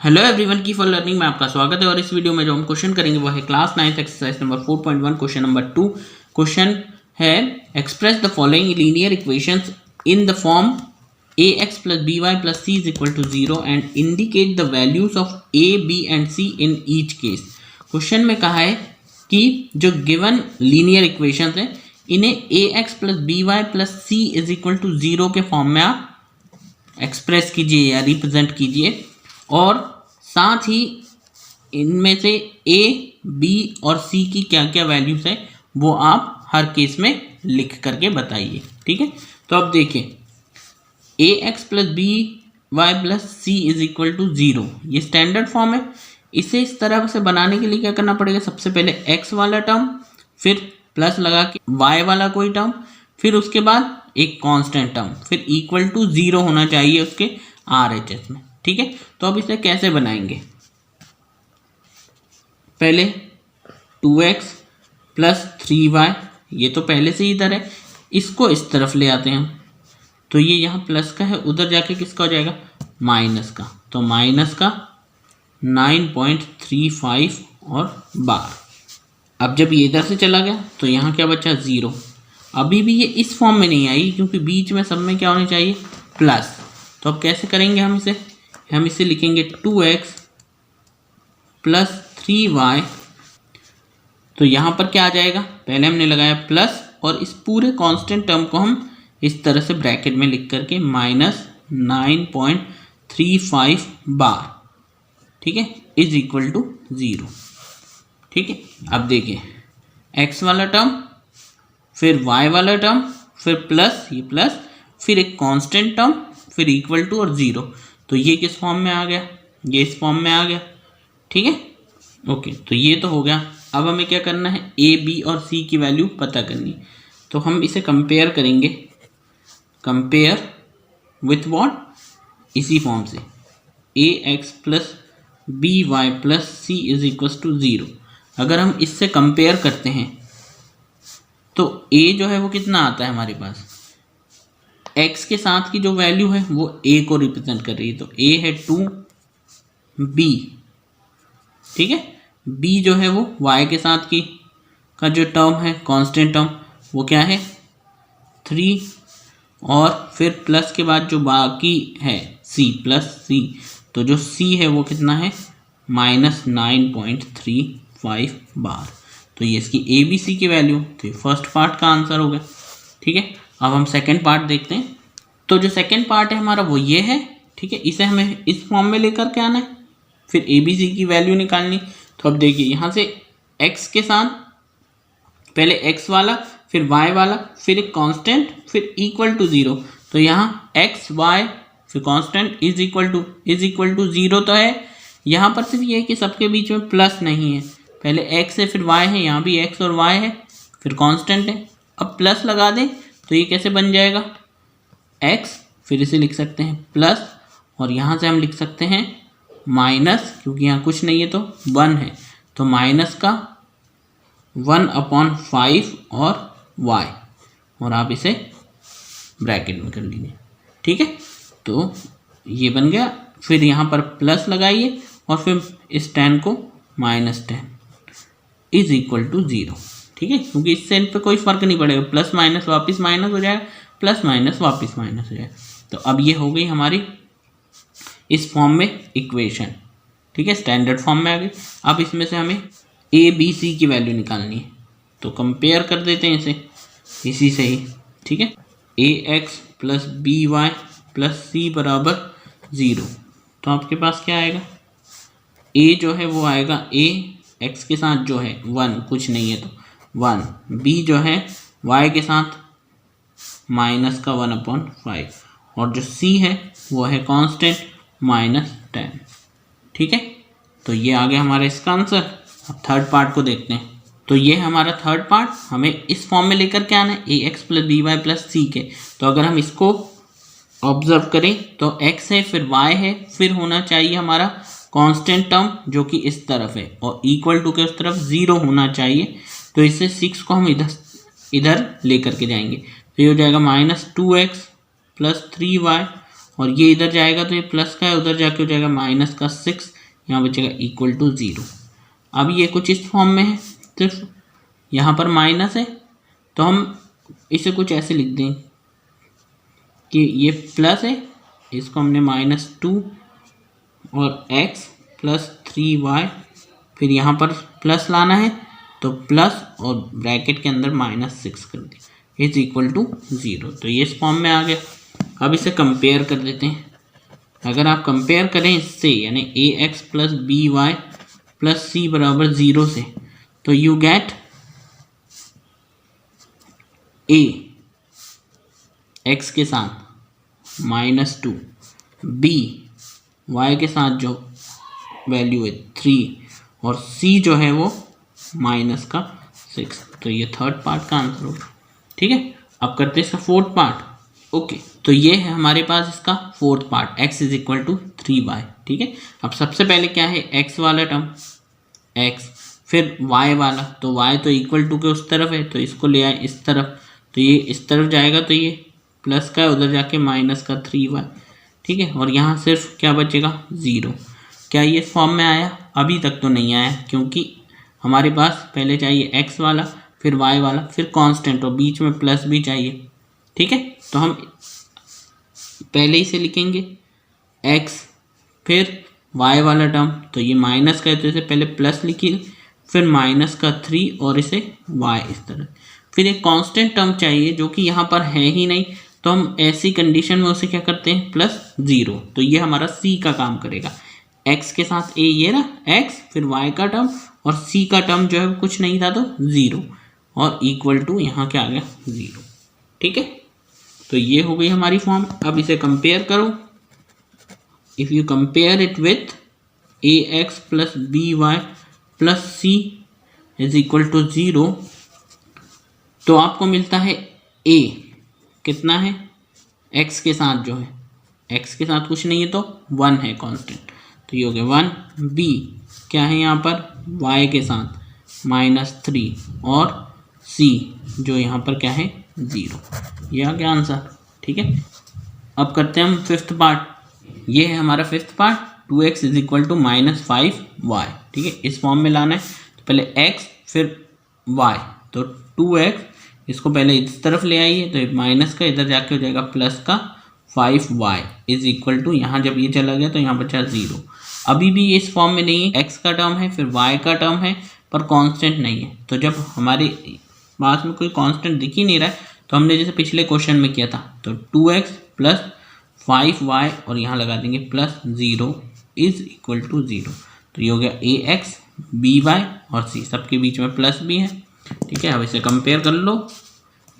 Hello everyone की for learning में आपका स्वागत है। और इस वीडियो में जो हम क्वेश्चन करेंगे वो है class 9 exercise number 4.1 question number 2। Question है express the following linear equations in the form ax plus by plus c is equal to 0 and indicate the values of a, b and c in each case। Question में कहा है कि जो given linear equations हैं इन्हें ax plus by plus c is equal to 0 के form में आप एक्सप्रेस कीजिए या रिप्रेजेंट कीजिए, और साथ ही इनमें से ए, बी और सी की क्या क्या वैल्यूज है वो आप हर केस में लिख करके बताइए। ठीक है, तो अब देखिए a x plus b y plus c is equal to 0 ये स्टैंडर्ड फॉर्म है। इसे इस तरह से बनाने के लिए क्या करना पड़ेगा, सबसे पहले एक्स वाला टर्म, फिर प्लस लगा के वाई वाला कोई टर्म, फिर उसके बाद एक कांस्टेंट टर्म, फिर इक्वल टू 0 होना चाहिए उसके RHS में। ठीक है, तो अब इसे कैसे बनाएंगे, पहले 2x प्लस 3y ये तो पहले से ही इधर है, इसको इस तरफ ले आते हैं हम, तो ये यहाँ प्लस का है, उधर जाके किसका हो जाएगा माइनस का, तो माइनस का 9.35 और बार। अब जब ये इधर से चला गया तो यहाँ क्या बचा 0। अभी भी ये इस फॉर्म में नहीं आई क्योंकि बीच में सब में क्या होना चाहिए प्लस। तो अब कैसे करेंगे हम इसे लिखेंगे 2x प्लस 3y। तो यहाँ पर क्या आ जाएगा, पहले हमने लगाया प्लस और इस पूरे कांस्टेंट टर्म को हम इस तरह से ब्रैकेट में लिख करके माइनस 9.35 बार, ठीक है, इज इक्वल टू 0। ठीक है, अब देखिए x वाला टर्म, फिर y वाला टर्म, फिर प्लस ये प्लस, फिर एक कांस्टेंट टर्म, फिर इक्वल टू और 0। तो ये किस फॉर्म में आ गया, ये इस फॉर्म में आ गया। ठीक है, ओके, तो ये तो हो गया। अब हमें क्या करना है, ए, बी और सी की वैल्यू पता करनी है। तो हम इसे कंपेयर करेंगे, कंपेयर विथ व्हाट, इसी फॉर्म से a x plus b y plus c is equal to 0। अगर हम इससे कंपेयर करते हैं तो ए जो है वो कितना आता है हमारे पास, x के साथ की जो वैल्यू है वो a को रिप्रेजेंट कर रही है, तो a है 2b। ठीक है, b जो है वो y के साथ की का जो टर्म है कांस्टेंट टर्म वो क्या है 3, और फिर प्लस के बाद जो बाकी है c प्लस c, तो जो c है वो कितना है माइनस 9.35 बार। तो ये इसकी ए बी सी की वैल्यू, तो ये फर्स्ट पार्ट का आंसर हो गया। ठीक है, अब हम सेकेंड पार्ट देखते हैं। तो जो सेकेंड पार्ट है हमारा वो ये है। ठीक है, इसे हमें इस फॉर्म में लेकर के आना है, फिर ए बी सी की वैल्यू निकालनी। तो अब देखिए यहाँ से x के साथ पहले x वाला, फिर y वाला, फिर एक कांस्टेंट, फिर इक्वल टू 0। तो यहाँ x y फिर कांस्टेंट इज इक्वल टू 0 तो है। यहाँ पर सिर्फ ये है कि सबके बीच में प्लस नहीं है, पहले x है फिर y है, यहाँ भी x और y है, फिर कांस्टेंट है। अब प्लस लगा दें तो ये कैसे बन जाएगा x, फिर इसे लिख सकते हैं प्लस, और यहाँ से हम लिख सकते हैं माइनस, क्योंकि यहाँ कुछ नहीं है तो 1 है, तो माइनस का 1/5 और y, और आप इसे ब्रैकेट में कर लीजिए। ठीक है, तो ये बन गया। फिर यहाँ पर प्लस लगाइए और फिर इस 10 को -10 इज इक्वल टू 0। ठीक है, क्योंकि इससे इन पर कोई फर्क नहीं पड़ेगा, प्लस माइनस वापस माइनस हो जाएगा, प्लस माइनस वापस माइनस हो जाएगा। तो अब ये हो गई हमारी इस फॉर्म में इक्वेशन। ठीक है, स्टैंडर्ड फॉर्म में आ गई। अब इसमें से हमें ए बी सी की वैल्यू निकालनी है, तो कंपेयर कर देते हैं इसे इसी से ही। ठीक है, a x plus b y plus c बराबर 0। तो आपके पास क्या आएगा, ए जो है वो आएगा ए एक्स के साथ जो है 1, कुछ नहीं है तो 1, बी जो है y के साथ माइनस का 1/5, और जो c है वो है कांस्टेंट -10। ठीक है, तो ये आ गया हमारा इसका आंसर। अब थर्ड पार्ट को देखते हैं। तो ये हमारा थर्ड पार्ट, हमें इस फॉर्म में लेकर के आना है a x plus b y plus c के। तो अगर हम इसको ऑब्जर्व करें तो x है, फिर y है, फिर होना चाहिए हमारा कांस्टेंट टर्म जो कि इस तरफ है, और इक्वल टू के उस तरफ 0 होना चाहिए। तो इससे 6 को हम इधर लेकर के जाएंगे, तो ये हो जाएगा -2x प्लस 3y, और ये इधर जाएगा तो ये प्लस का है, उधर जाके हो जाएगा -6 यहाँ बचेगा इक्वल टू 0। अब ये कुछ इस फॉर्म में है, सिर्फ यहाँ पर माइनस है, तो हम इसे कुछ ऐसे लिख दें कि ये प्लस है, इसको हमने -2 और x प्लस 3y, फिर यहाँ पर प्लस लाना है तो प्लस और ब्रैकेट के अंदर -6 कर दिया इज इक्वल टू 0। तो ये इस फॉर्म में आ गया। अब इसे कंपेयर कर देते हैं। अगर आप कंपेयर करें इससे, यानी ax plus by plus c बराबर 0 से, तो यू गेट a x के साथ -2, b y के साथ जो वैल्यू है 3 और c जो है वो -6। तो ये थर्ड पार्ट का आंसर होगा। ठीक है, अब करते हैं इसका फोर्थ पार्ट। ओके, तो ये है हमारे पास इसका fourth part, x is equal to 3y। ठीक है, अब सबसे पहले क्या है, x वाला टर्म x, फिर y वाला, तो y तो इक्वल टू के उस तरफ है, तो इसको ले आए इस तरफ, तो ये इस तरफ जाएगा, तो ये प्लस का उधर जाके -3y। ठीक है, और यहाँ सिर्फ क्या बचेगा 0। क्या ये इस फॉर्म में आया? अभी तक तो नहीं आया, क्योंकि हमारे पास पहले चाहिए x वाला, फिर y वाला, फिर कांस्टेंट, और बीच में प्लस भी चाहिए। ठीक है, तो हम पहले ही से लिखेंगे x, फिर y वाला टर्म, तो ये माइनस का है तो इसे पहले प्लस लिखिए, फिर -3 और इसे y इस तरह, फिर एक कांस्टेंट टर्म चाहिए जो कि यहाँ पर है ही नहीं, तो हम ऐसी कंडीशन में उसे क्या करते हैं, +0। तो ये हमारा c का काम करेगा। x के साथ a ये ना x, फिर y का टर्म, और c का टर्म जो है कुछ नहीं था तो 0, और इक्वल टू यहाँ क्या आ गया 0। ठीक है, तो ये हो गई हमारी फॉर्म। अब इसे कंपेयर करो। If you compare it with ax plus by plus c is equal to 0, तो आपको मिलता है a कितना है, x के साथ जो है, x के साथ कुछ नहीं है तो 1 है कांस्टेंट, तो ये हो गया 1। b क्या है यहाँ पर, y के साथ -3, और c जो यहाँ पर क्या है 0। ये आ गया आंसर। ठीक है, अब करते हैं हम फिफ्थ पार्ट। ये है हमारा fifth part, 2x is equal to -5y। ठीक है, इस फॉर्म में लाना है, तो पहले x फिर y, तो 2x इसको पहले इस तरफ ले आइए, तो माइनस का इधर जाके हो जाएगा प्लस का 5y इज इक्वल टू, यहाँ जब ये चला गया तो यहाँ बचा 0। अभी भी ये इस फॉर्म में नहीं है, x का टर्म है, फिर y का टर्म है, पर कांस्टेंट नहीं है। तो जब हमारे पास में कोई कांस्टेंट दिख ही नहीं रहा है, तो हमने जैसे पिछले क्वेश्चन में किया था, तो 2x प्लस 5y और यहाँ लगा देंगे +0 इज इक्वल टू 0। तो ये हो गया ax by और c, सबके बीच में प्लस भी है। ठीक है, अब इसे कंपेयर कर लो।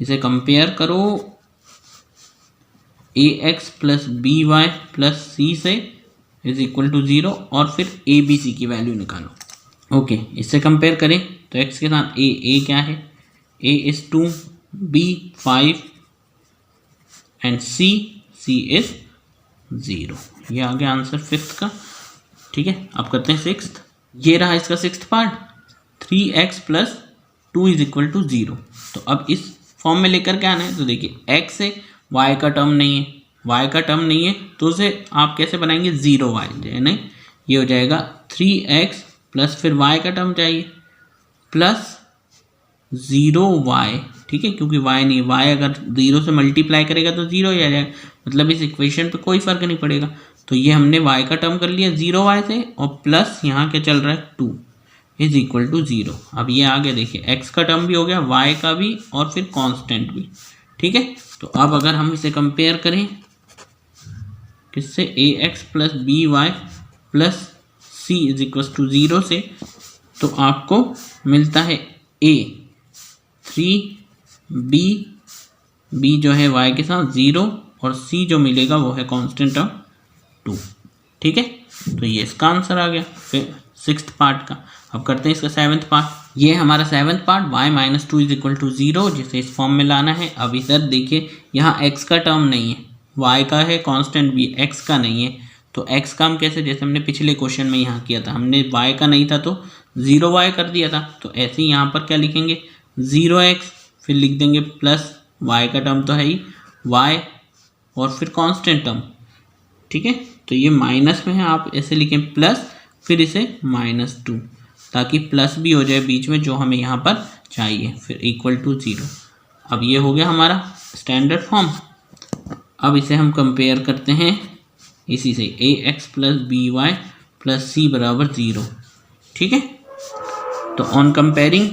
इसे कंपेयर करो ax plus by plus c से इज इक्वल टू 0, और फिर abc की वैल्यू निकालो। ओके, इससे कंपेयर करें तो x के साथ a क्या है, a is 2, b 5 and c is 0। ये आ गया आंसर फिफ्थ का। ठीक है, अब करते हैं सिक्स्थ। ये रहा इसका sixth part, 3x plus 2 is equal to 0। तो अब इस फॉर्म में लेकर के आना है, तो देखिए x है, y का टर्म नहीं है, y का टर्म नहीं है, तो उसे आप कैसे बनाएंगे, 0y, यानी ये हो जाएगा 3x प्लस फिर y का टर्म चाहिए प्लस 0y। ठीक है, क्योंकि y नहीं, y अगर 0 से मल्टीप्लाई करेगा तो 0 ही आ जाएगा, मतलब इस इक्वेशन पे कोई फर्क नहीं पड़ेगा। तो ये हमने y का टर्म कर लिया 0y से, और प्लस यहाँ क्या चल रहा है 2 इज इक्वल टू 0। अब ये आगे देखिए x का टर्म भी हो गया, y का भी, और फिर कांस्टेंट भी। ठीक है, तो अब अगर हम इसे कंपेयर करें किससे, ax plus by plus c is equal to 0 से, तो आपको मिलता है a 3, b जो है y के साथ 0, और c जो मिलेगा वो है कांस्टेंट टर्म 2। ठीक है, तो ये इसका आंसर आ गया फिर सिक्स्थ पार्ट का। अब करते हैं इसका सेवन्थ पार्ट। ये हमारा seventh part, y - 2 is equal to 0, जिसे इस फॉर्म में लाना है। अब इधर देखिए, यहाँ x का टर्म नहीं है, y का है कांस्टेंट भी, x का नहीं है। तो x का हम कैसे, जैसे हमने पिछले क्वेश्चन में यहाँ किया था, हमने y का नहीं था तो 0y कर दिया था, तो ऐसे ही यहाँ पर क्या लिखेंगे 0x, फिर लिख देंगे प्लस y का टर्म तो है ही y, और फिर कांस्टेंट टर्म। ठीक है, तो ये माइनस में है, आप ऐसे लिखें प्लस फिर इसे -2, ताकि प्लस भी हो जाए बीच में जो हमें यहाँ पर चाहिए, फिर इक्वल टू 0। अब ये हो गया हमारा स्टैंडर्ड फॉर्म। अब इसे हम कंपेयर करते हैं इसी से, ax plus b y plus c बराबर 0। ठीक है, तो ऑन कंपेयरिंग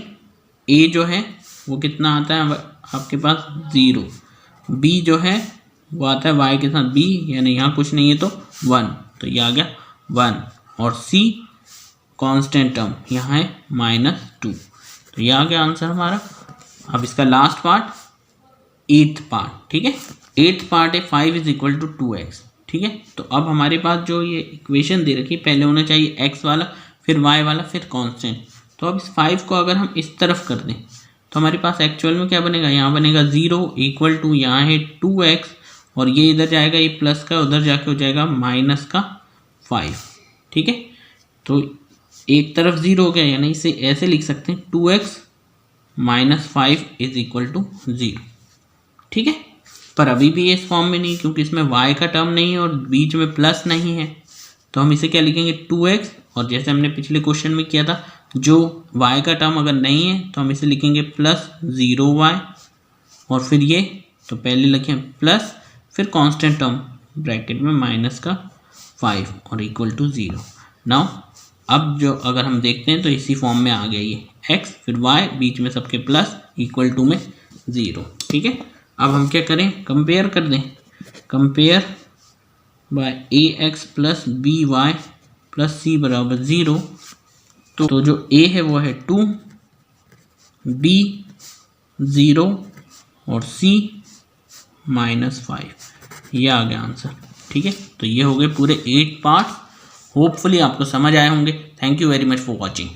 a जो है वो कितना आता है आपके पास 0, b जो है वो आता है y के साथ b, यानी यहाँ कुछ नहीं है तो 1, तो ये आ गया 1, और c कांस्टेंट टर्म यहाँ है -2, तो ये आ गया आंसर हमारा। अब इसका लास्ट पार्ट, 8th पार्ट। ठीक है, 8th पार्ट है 5 = 2x। ठीक है, तो अब हमारे पास जो ये इक्वेशन दे रखी है, पहले होना चाहिए x वाला, फिर y वाला, फिर कांस्टेंट। तो अब इस 5 को अगर हम इस तरफ कर दें तो हमारे पास एक्चुअल में क्या बनेगा, यहाँ बनेगा 0 इक्वल टू, यहाँ है 2x, और ये इधर जाएगा, ये प्लस का उधर जाके हो जाएगा -5। ठीक है, तो एक तरफ 0 हो गया, यानी इसे ऐसे लिख सकते हैं 2x - 5 = 0। ठीक है, पर अभी भी ये इस फॉर्म में नहीं, क्योंकि इसमें y का टर्म नहीं है और बीच में प्लस नहीं है, तो हम इसे क्या लिखेंगे 2x, और जैसे हमने पिछले क्वेश्चन में किया था, जो y का टर्म अगर नहीं है तो हम इसे लिखेंगे +0y, और फिर ये, तो पहले लिखें प्लस, फिर कांस्टेंट टर्म ब्रैकेट में -5 और इक्वल टू 0। नाउ अब जो अगर हम देखते हैं तो इसी फॉर्म में आ गया ये x, फिर y, बीच में सबके प्लस, इक्वल टू में 0। ठीक है, अब हम क्या करें, कंपेयर कर दें, compare by ax plus b y plus c बराबर 0। तो जो a है वो है 2, b 0 और c -5, ये आ गया आंसर। ठीक है, तो ये हो गए पूरे 8 पार्ट्स। होपफुली आपको समझ आए होंगे। Thank you very much for watching.